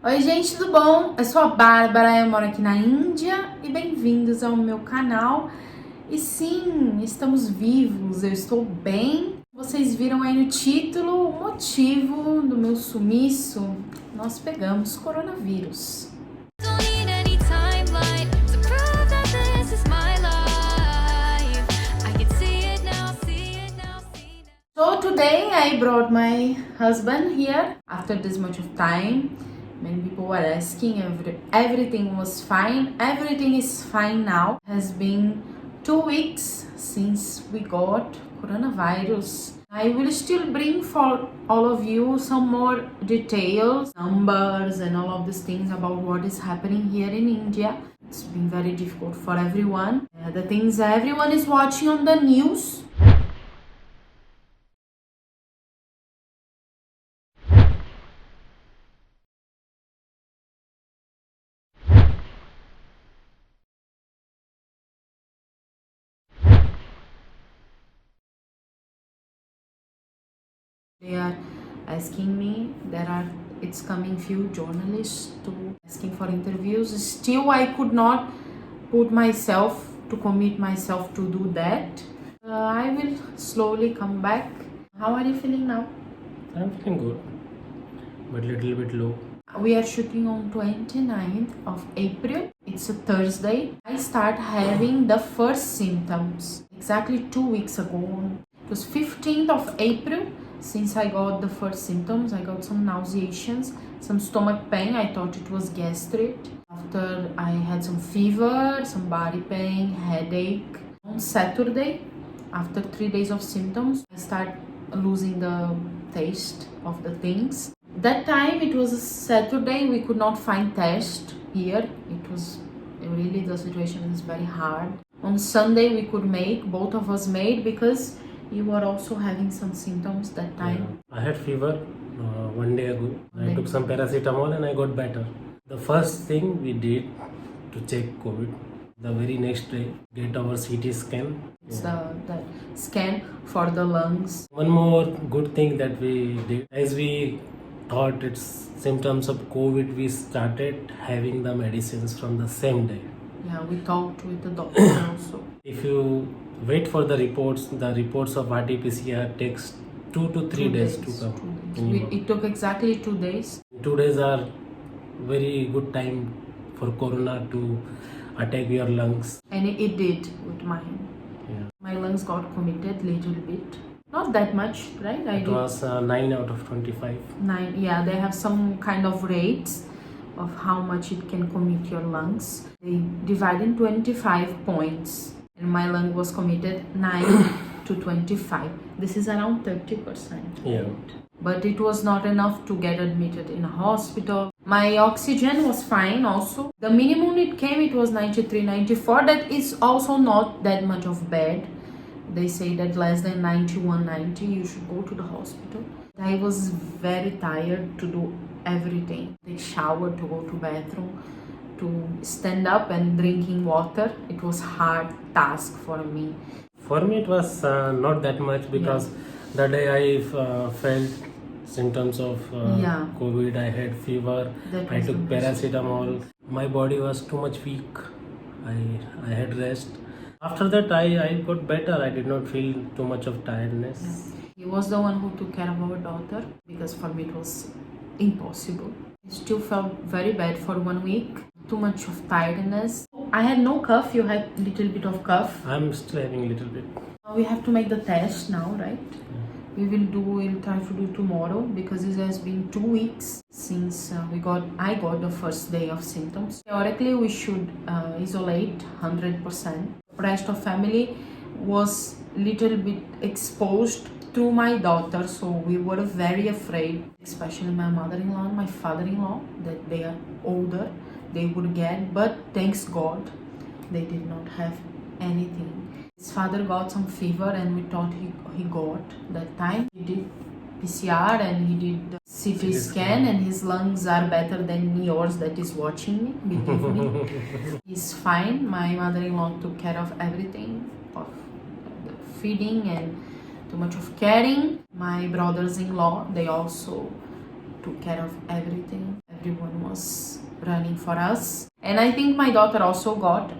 Oi gente, tudo bom? Eu sou a Bárbara, eu moro aqui na Índia e bem-vindos ao meu canal. E sim, estamos vivos, eu estou bem. Vocês viram aí no título o motivo do meu sumiço. Nós pegamos coronavírus. So today I brought my husband here after this much of time. Many people were asking if everything was fine. Everything is fine now. Has been 2 weeks since we got coronavirus. I will still bring for all of you some more details, numbers and all of these things about what is happening here in India. It's been very difficult for everyone. The things everyone is watching on the news. They are asking me, it's coming few journalists to asking for interviews. Still, I could not commit myself to do that. I will slowly come back. How are you feeling now? I'm feeling good, but little bit low. We are shooting on 29th of April. It's a Thursday. I start having the first symptoms exactly 2 weeks ago. It was 15th of April. Since I got the first symptoms, I got some nauseations, some stomach pain. I thought it was gastric. After I had some fever, some body pain, headache. On Saturday, after 3 days of symptoms, I start losing the taste of the things. That time it was a Saturday, we could not find test here. It was really, the situation is very hard. On Sunday we could make, both of us made, because you were also having some symptoms that time. Yeah. I had fever 1 day ago. I took some paracetamol and I got better. The first thing we did to check COVID, the very next day, get our CT scan. It's the scan for the lungs. One more good thing that we did, as we thought it's symptoms of COVID, we started having the medicines from the same day. Yeah, we talked with the doctor also. If you wait for the reports of RT-PCR takes 2 to 3 days to come. It took exactly 2 days. 2 days are very good time for corona to attack your lungs. And it did with mine. Yeah. My lungs got committed little bit. Not that much, right? It was 9 out of 25. 9, yeah, they have some kind of rates of how much it can commit your lungs. They divide in 25 points. And my lung was committed 9 to 25. This is around 30%. Yeah. But it was not enough to get admitted in a hospital. My oxygen was fine also. The minimum it came, it was 93, 94. That is also not that much of bad. They say that less than 91, 90, you should go to the hospital. I was very tired to do everything. Take shower, to go to bathroom, to stand up and drinking water. It was hard task for me. For me it was not that much, because the day I felt symptoms of COVID, I had fever, I took paracetamol. My body was too much weak. I had rest. After that I got better. I did not feel too much of tiredness. Yeah. He was the one who took care of our daughter, because for me it was impossible. I still felt very bad for 1 week. Too much of tiredness. I had no cough. You had little bit of cough. I'm still having a little bit. We have to make the test now, right? We'll try to do tomorrow, because it has been 2 weeks since I got the first day of symptoms. Theoretically, we should isolate 100%. Rest of family was little bit exposed through my daughter, so we were very afraid, especially my mother-in-law and my father-in-law, that they are older, they would get, but thanks God, they did not have anything. His father got some fever and we thought he got that time. He did PCR and he did the CT scan, and his lungs are better than yours that is watching me, believe me. He's fine. My mother-in-law took care of everything, of the feeding and too much of caring. My brothers-in-law, they also took care of everything. Everyone was running for us. And I think my daughter also got.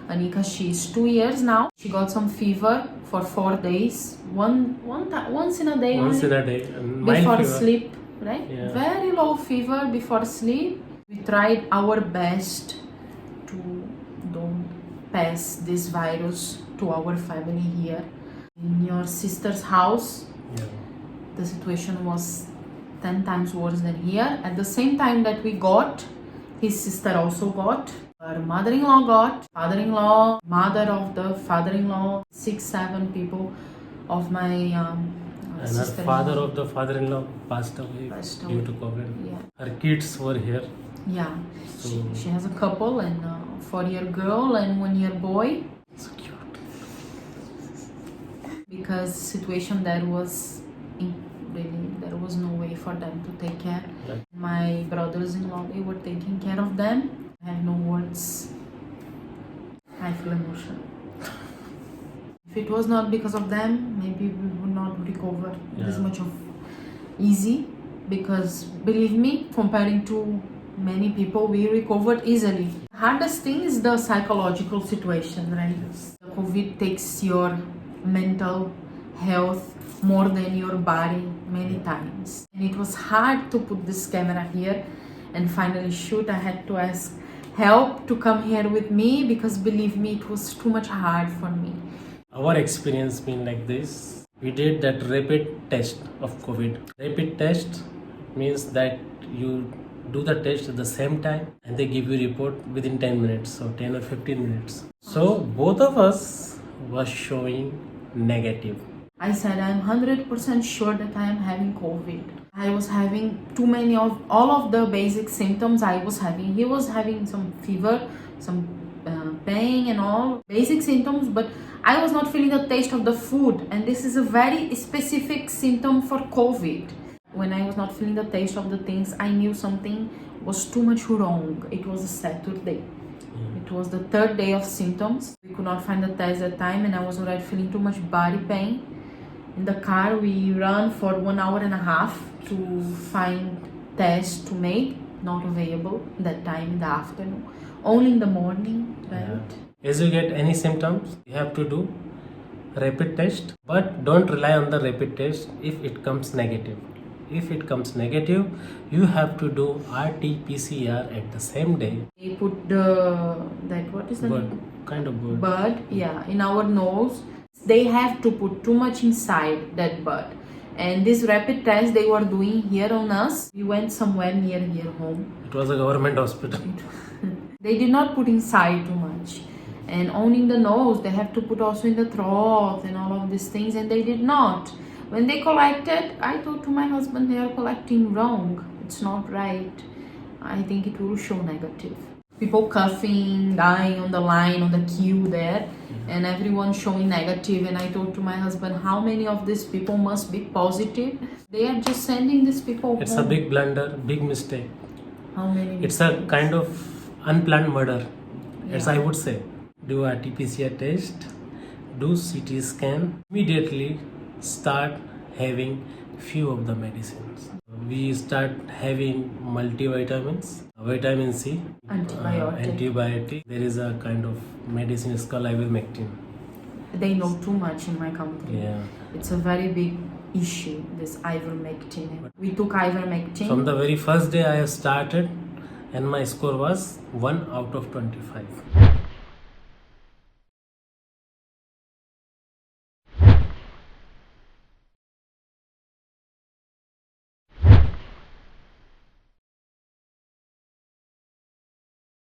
Anika, she's 2 years now. She got some fever for 4 days. Once in a day Once only. in a day. And mild Before fever. sleep, right? Yeah. Very low fever before sleep. We tried our best to don't pass this virus to our family here. In your sister's house, Yeah. the situation was 10 times worse than here. At the same time that we got, his sister also got. Her mother-in-law got, father-in-law, mother of the father-in-law, 6-7 people of my And her sister-in-law. father of the father-in-law passed away due to COVID. Yeah. Her kids were here. Yeah. So She has a couple and a 4-year girl and 1-year boy. so cute. Because situation there was really there was no way for them to take care. Right. My brothers-in-law, they were taking care of them. I have no words. I feel emotional. If it was not because of them, maybe we would not recover this much of easy. Because believe me, comparing to many people, we recovered easily. Hardest thing is the psychological situation, right? Yes. The COVID takes your mental health more than your body many times. And it was hard to put this camera here and finally shoot. I had to ask help to come here with me because believe me, it was too much hard for me. Our experience been like this. We did that rapid test of COVID. Rapid test means that you do the test at the same time and they give you report within 10 minutes or 10 or 15 minutes. So both of us was showing negative. I said I'm 100% sure that I am having COVID. I was having too many of all of the basic symptoms I was having. He was having some fever, some pain and all basic symptoms, but I was not feeling the taste of the food, and this is a very specific symptom for COVID. When I was not feeling the taste of the things, I knew something was too much wrong. It was a Saturday. It was the 3rd day of symptoms. We could not find the test at the time and I was already feeling too much body pain. In the car, we ran for 1 hour and a half to find tests to make, not available that time in the afternoon, only in the morning, right? Yeah. As you get any symptoms, you have to do rapid test, but don't rely on the rapid test if it comes negative. If it comes negative, you have to do RT-PCR at the same day. They put what is the Bird, name? kind of bird. Bud, yeah, in our nose. They have to put too much inside that bud. And this rapid test they were doing here on us, we went somewhere near here home. It was a government hospital. They did not put inside too much. And only in the nose, they have to put also in the throat and all of these things, and they did not. When they collected, I told to my husband, they are collecting wrong. It's not right. I think it will show negative. People coughing, dying on the line, on the queue there, and everyone showing negative. And I told to my husband, how many of these people must be positive? They are just sending these people It's home. a big blunder, big mistake. How many? It's a kind of unplanned murder, as Yeah. I would say. Do a RT-PCR test, do CT scan, immediately start having few of the medicines. We start having multivitamins, vitamin C, antibiotic. There is a kind of medicine is called ivermectin. They know too much in my country. Yeah. It's a very big issue, this ivermectin. We took ivermectin. From the very first day I started, and my score was 1 out of 25.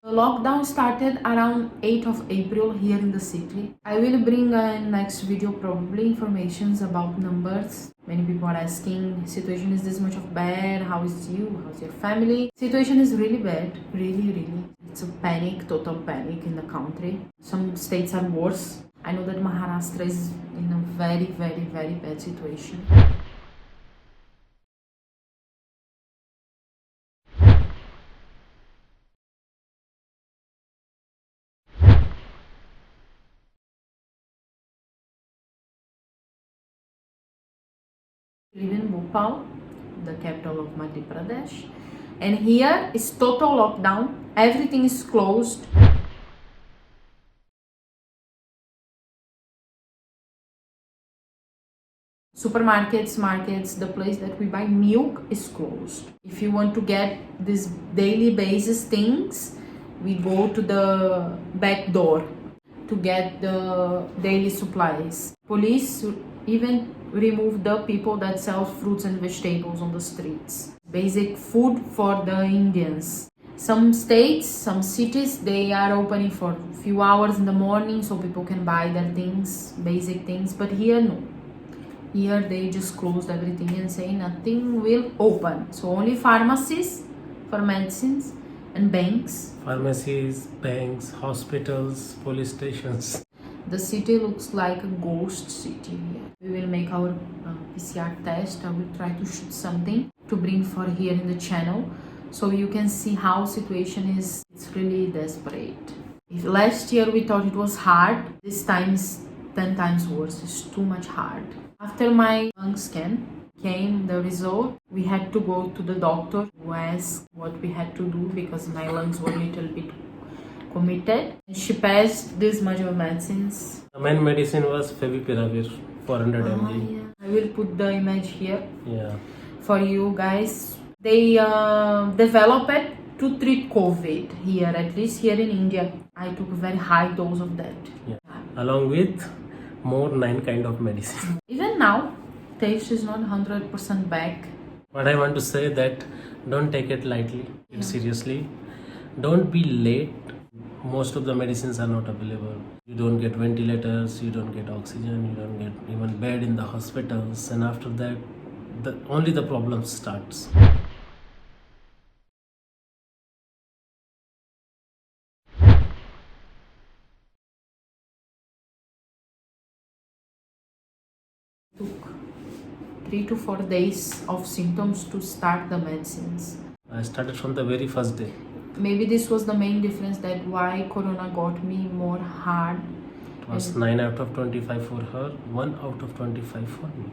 The lockdown started around 8th of April here in the city. I will bring in next video probably informations about numbers. Many people are asking, situation is this much of bad, how is you, how's your family? Situation is really bad, really. It's a panic, total panic in the country. Some states are worse. I know that Maharashtra is in a very bad situation. I live in Bhopal, the capital of Madhya Pradesh. And here is total lockdown. Everything is closed. Supermarkets, markets, the place that we buy milk is closed. If you want to get these daily basis things, we go to the back door to get the daily supplies. Police even remove the people that sell fruits and vegetables on the streets. Basic food for the Indians. Some states, some cities, they are opening for a few hours in the morning so people can buy their things, basic things, but here no. Here they just closed everything and say nothing will open. So only pharmacies for medicines and banks. Pharmacies, banks, hospitals, police stations. The city looks like a ghost city here. We will make our PCR test. I will try to shoot something to bring for here in the channel so you can see how situation is. It's really desperate. If last year we thought it was hard, this time is 10 times worse. It's too much hard. After my lung scan came the result, we had to go to the doctor to ask what we had to do because my lungs were a little bit committed. She passed this much of medicines. The main medicine was Favipiravir, 400 mg. Yeah. I will put the image here Yeah. for you guys. They developed it to treat COVID here, at least here in India. I took a very high dose of that. Yeah. Along with more 9 kind of medicine. Even now, taste is not 100% back. But I want to say that don't take it lightly, take it seriously. Don't be late. Most of the medicines are not available. You don't get ventilators, you don't get oxygen, you don't get even bed in the hospitals, and after that, only the problem starts. Took 3 to 4 days of symptoms to start the medicines. I started from the very first day. Maybe this was the main difference that why Corona got me more hard. It was 9 out of 25 for her, 1 out of 25 for me.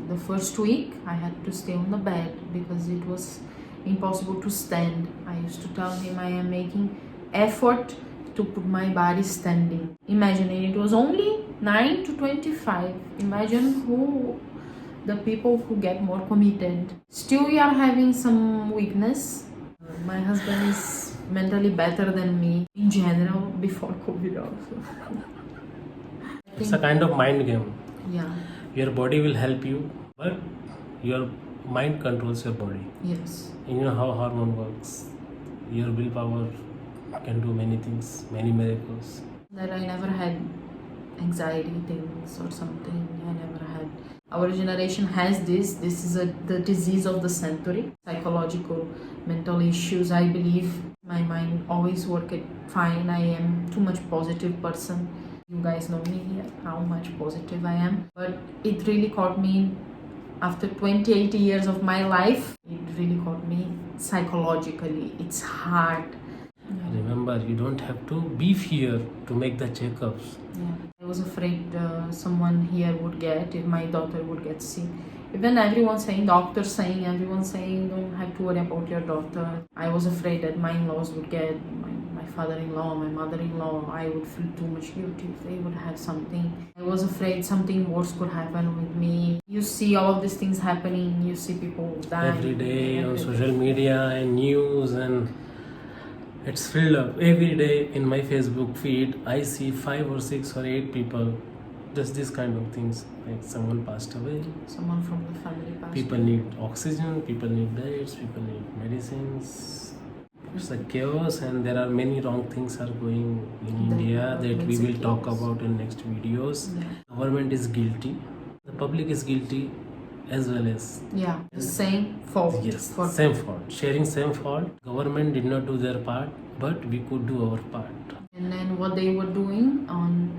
The first week I had to stay on the bed because it was impossible to stand. I used to tell him I am making effort to put my body standing. Imagine it was only 9 to 25. Imagine who the people who get more committed. Still we are having some weakness. My husband is mentally better than me in general before COVID also. It's a kind of mind game. Yeah. Your body will help you, but your mind controls your body. Yes. You know how hormone works. Your willpower can do many things, many miracles. That I never had anxiety things or something. I never had. Our generation has this. This is the disease of the century. Psychological, mental issues. I believe my mind always worked fine. I am too much positive person. You guys know me here, how much positive I am. But it really caught me after 28 years of my life. It really caught me psychologically. It's hard. Remember, you don't have to be here to make the checkups. Yeah. I was afraid someone here would get, if my daughter would get sick. Even everyone saying, doctors saying, everyone saying, don't have to worry about your daughter. I was afraid that my in-laws would get, my father-in-law, my mother-in-law, I would feel too much guilty if they would have something. I was afraid something worse could happen with me. You see all of these things happening, you see people dying. Every day on social media and news, and it's filled up. Every day in my Facebook feed, I see 5 or 6 or 8 people. Just these kind of things. Like someone passed away. Someone from the family passed People away. need oxygen, people need diets, people need medicines. It's a chaos, and there are many wrong things are going in India that we will talk about in next videos. Yeah. Government is guilty. The public is guilty as well as. Yeah, the same fault. Yes, For same fault. Sharing same fault. Government did not do their part, but we could do our part. And then what they were doing on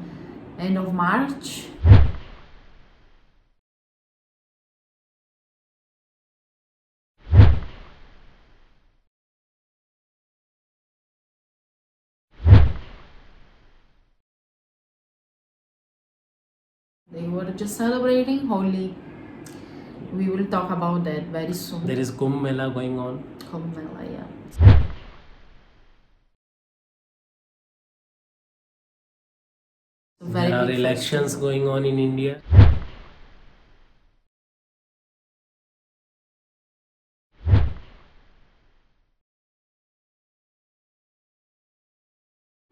end of March. They were just celebrating Holi. We will talk about that very soon. There is Kumbh Mela going on. Kumbh Mela, yeah. There are elections going on in India.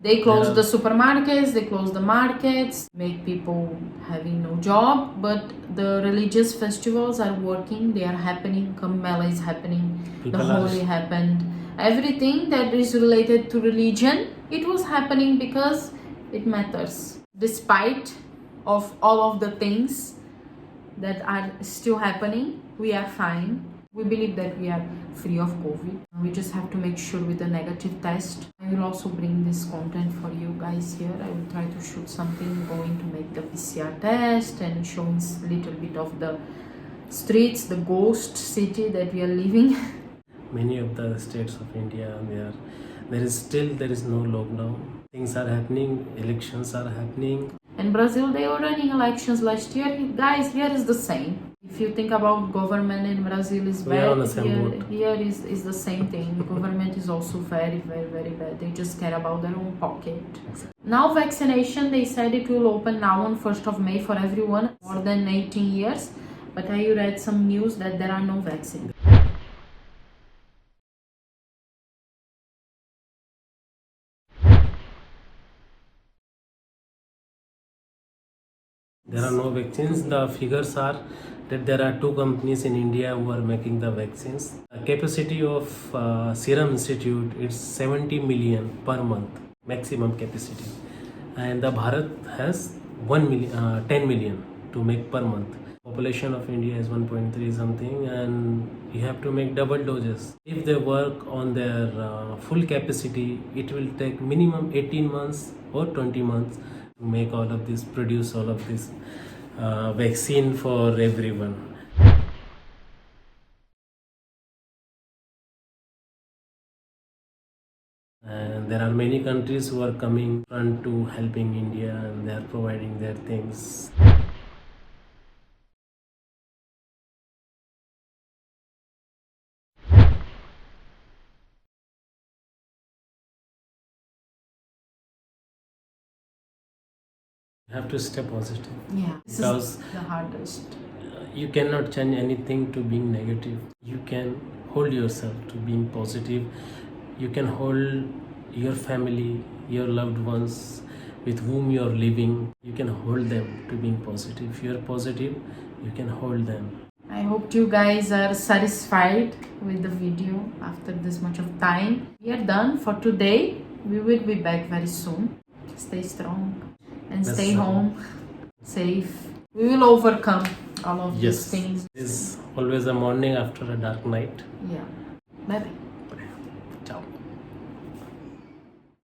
They close the supermarkets, they close the markets, make people having no job, but the religious festivals are working, they are happening. Kumbh Mela is happening, the Holi happened. Everything that is related to religion, it was happening because it matters. Despite of all of the things that are still happening, we are fine. We believe that we are free of COVID. We just have to make sure with a negative test. I will also bring this content for you guys here. I will try to shoot something going to make the PCR test and showing a little bit of the streets, the ghost city that we are living. Many of the states of India, there is no lockdown. Things are happening, elections are happening. In Brazil, they were running elections last year. Guys, here is the same. If you think about government in Brazil is bad, here is the same thing. The government is also very, very, very bad. They just care about their own pocket. Exactly. Now vaccination, they said it will open now on 1st of May for everyone more than 18 years. But I read some news that there are no vaccines. There are no vaccines. The figures are that there are 2 companies in India who are making the vaccines. The capacity of Serum Institute is 70 million per month, maximum capacity. And the Bharat has 10 million to make per month. Population of India is 1.3 something, and you have to make double doses. If they work on their full capacity, it will take minimum 18 months or 20 months to make all of this, produce all of this vaccine for everyone. And there are many countries who are coming front to helping India, and they are providing their things. You have to stay positive. Yeah, this is the hardest. You cannot change anything to being negative. You can hold yourself to being positive. You can hold your family, your loved ones with whom you are living. You can hold them to being positive. If you are positive, you can hold them. I hope you guys are satisfied with the video after this much of time. We are done for today. We will be back very soon. Stay strong and stay home, safe. We will overcome all of these things. It's always a morning after a dark night. Yeah. Bye bye. Ciao.